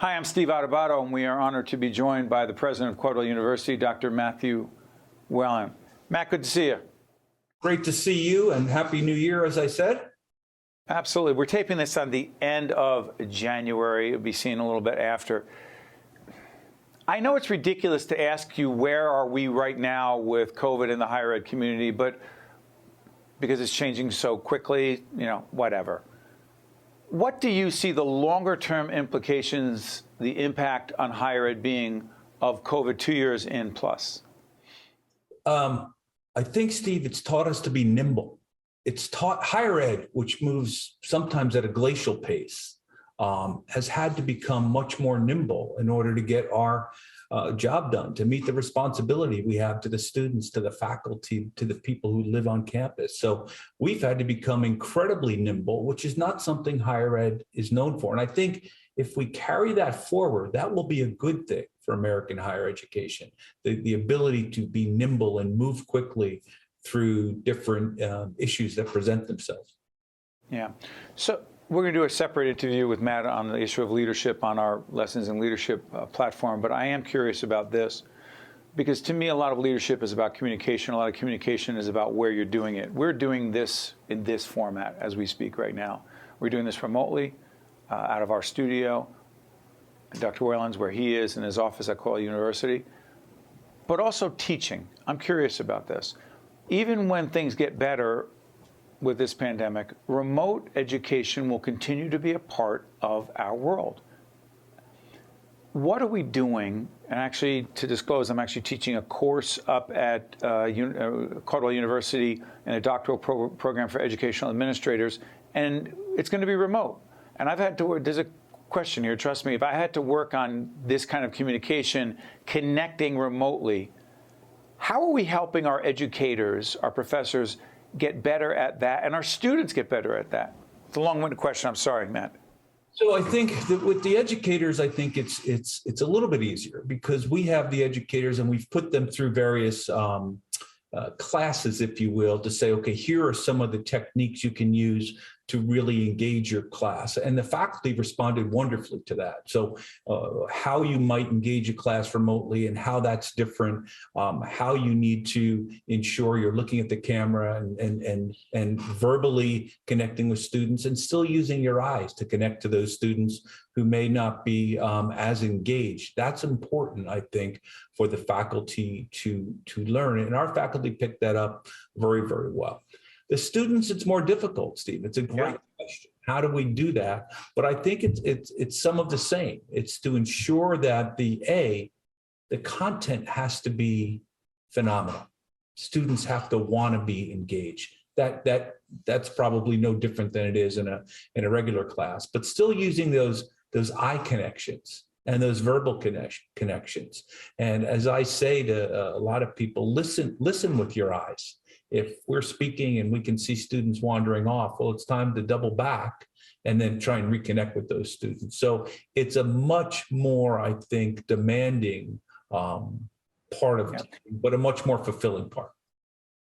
Hi, I'm Steve Adubato, and we are honored to be joined by the president of Caldwell University, Dr. Matthew Whelan. Matt, good to see you. Great to see you, and Happy New Year, as I said. Absolutely. We're taping this on the end of January. It'll be seen a little bit after. I know it's ridiculous to ask you where are we right now with COVID in the higher ed community, but because it's changing so quickly, whatever. What do you see the longer-term implications, the impact on higher ed being of COVID 2 years in plus? I think, Steve, it's taught us to be nimble. It's taught higher ed, which moves sometimes at a glacial pace, has had to become much more nimble in order to get our job done, to meet the responsibility we have to the students, to the faculty, to the people who live on campus. So we've had to become incredibly nimble, which is not something higher ed is known for. And I think if we carry that forward, that will be a good thing for American higher education, the ability to be nimble and move quickly through different issues that present themselves. Yeah. So we're going to do a separate interview with Matt on the issue of leadership on our Lessons in Leadership platform. But I am curious about this, because to me, a lot of leadership is about communication. A lot of communication is about where you're doing it. We're doing this in this format as we speak right now. We're doing this remotely out of our studio. Dr. Whelan's where he is in his office at Caldwell University, but also teaching. I'm curious about this. Even when things get better with this pandemic, remote education will continue to be a part of our world. What are we doing? And actually, to disclose, I'm actually teaching a course up at Caldwell University in a doctoral program for educational administrators, and it's going to be remote. And I've had to work, there's a question here, trust me, if I had to work on this kind of communication, connecting remotely, how are we helping our educators, our professors, get better at that, and our students get better at that? It's a long-winded question. I'm sorry, Matt. So I think that with the educators, I think it's a little bit easier because we have the educators and we've put them through various classes, if you will, to say, okay, here are some of the techniques you can use to really engage your class. And the faculty responded wonderfully to that. So how you might engage a class remotely and how that's different, how you need to ensure you're looking at the camera and verbally connecting with students and still using your eyes to connect to those students who may not be as engaged. That's important, I think, for the faculty to learn. And our faculty picked that up very, very well. The students, it's more difficult, Steve. It's a great question. How do we do that? But I think it's some of the same. It's to ensure that the content has to be phenomenal. Students have to want to be engaged. That's probably no different than it is in a regular class, but still using those eye connections and those verbal connections. And as I say to a lot of people, listen with your eyes. If we're speaking and we can see students wandering off, well, it's time to double back and then try and reconnect with those students. So it's a much more, I think, demanding part of it, but a much more fulfilling part.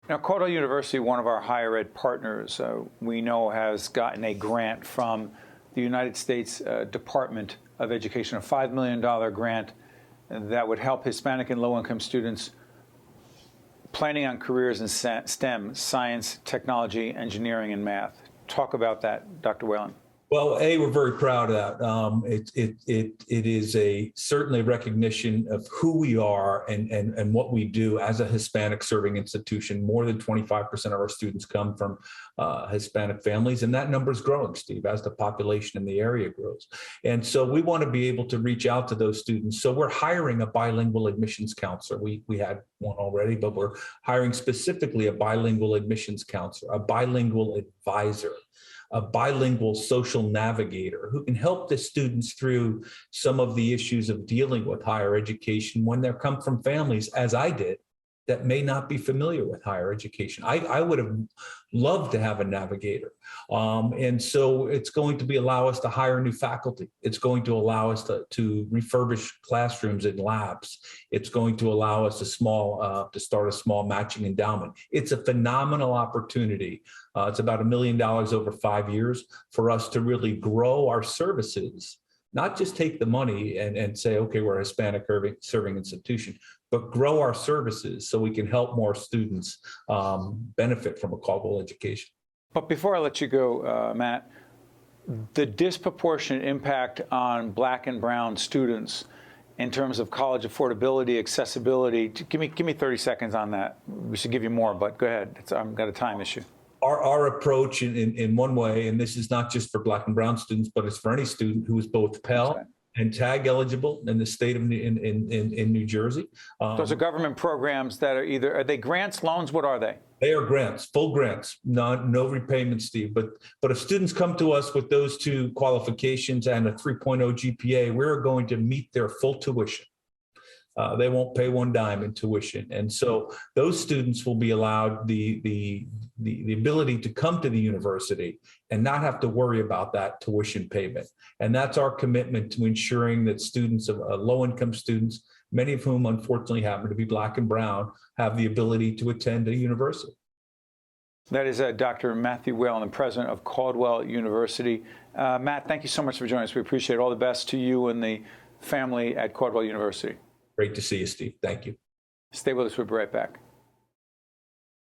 Now, Caldwell University, one of our higher ed partners, we know has gotten a grant from the United States Department of Education, a $5 million grant that would help Hispanic and low-income students planning on careers in STEM, science, technology, engineering, and math. Talk about that, Dr. Whelan. Well, we're very proud of that. It is certainly a recognition of who we are and what we do as a Hispanic serving institution. More than 25% of our students come from Hispanic families, and that number is growing, Steve, as the population in the area grows. And so we want to be able to reach out to those students. So we're hiring a bilingual admissions counselor. We had one already, but we're hiring specifically a bilingual admissions counselor, a bilingual advisor, a bilingual social navigator who can help the students through some of the issues of dealing with higher education when they come from families, as I did, that may not be familiar with higher education. I would have loved to have a navigator. And so it's going to allow us to hire new faculty. It's going to allow us to refurbish classrooms and labs. It's going to allow us to start a small matching endowment. It's a phenomenal opportunity. It's about $1 million over 5 years for us to really grow our services not just take the money and say, okay, we're a Hispanic serving institution, but grow our services so we can help more students benefit from a Caldwell education. But before I let you go, Matt, the disproportionate impact on Black and brown students in terms of college affordability, accessibility, give me 30 seconds on that. We should give you more, but go ahead. I've got a time issue. Our approach in one way, and this is not just for Black and brown students, but it's for any student who is both Pell and TAG eligible in the state of in New Jersey. Those are government programs that are they grants, loans? What are they? They are grants, full grants, no repayment, Steve. But if students come to us with those two qualifications and a 3.0 GPA, we're going to meet their full tuition. They won't pay one dime in tuition. And so those students will be allowed the ability to come to the university and not have to worry about that tuition payment. And that's our commitment to ensuring that students of low-income students, many of whom unfortunately happen to be Black and brown, have the ability to attend a university. That is Dr. Matthew Whelan, the president of Caldwell University. Matt, thank you so much for joining us. We appreciate it. All the best to you and the family at Caldwell University. Great to see you, Steve. Thank you. Stay with us. We'll be right back.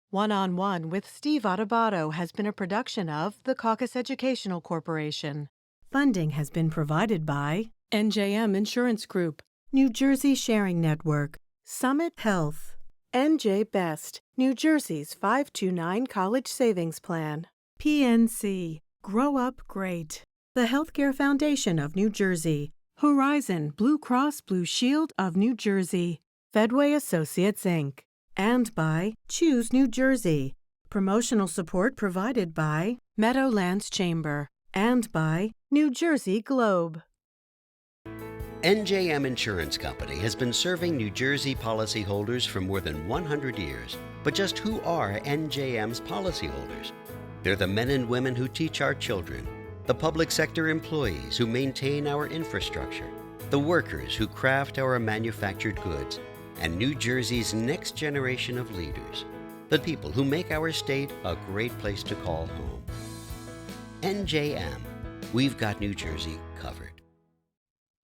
One-on-One with Steve Adubato has been a production of the Caucus Educational Corporation. Funding has been provided by NJM Insurance Group, New Jersey Sharing Network, Summit Health, NJ Best, New Jersey's 529 College Savings Plan, PNC, Grow Up Great, the Healthcare Foundation of New Jersey, Horizon Blue Cross Blue Shield of New Jersey, Fedway Associates, Inc., and by Choose New Jersey. Promotional support provided by Meadowlands Chamber and by New Jersey Globe. NJM Insurance Company has been serving New Jersey policyholders for more than 100 years. But just who are NJM's policyholders? They're the men and women who teach our children, the public sector employees who maintain our infrastructure, the workers who craft our manufactured goods, and New Jersey's next generation of leaders, the people who make our state a great place to call home. NJM, we've got New Jersey covered.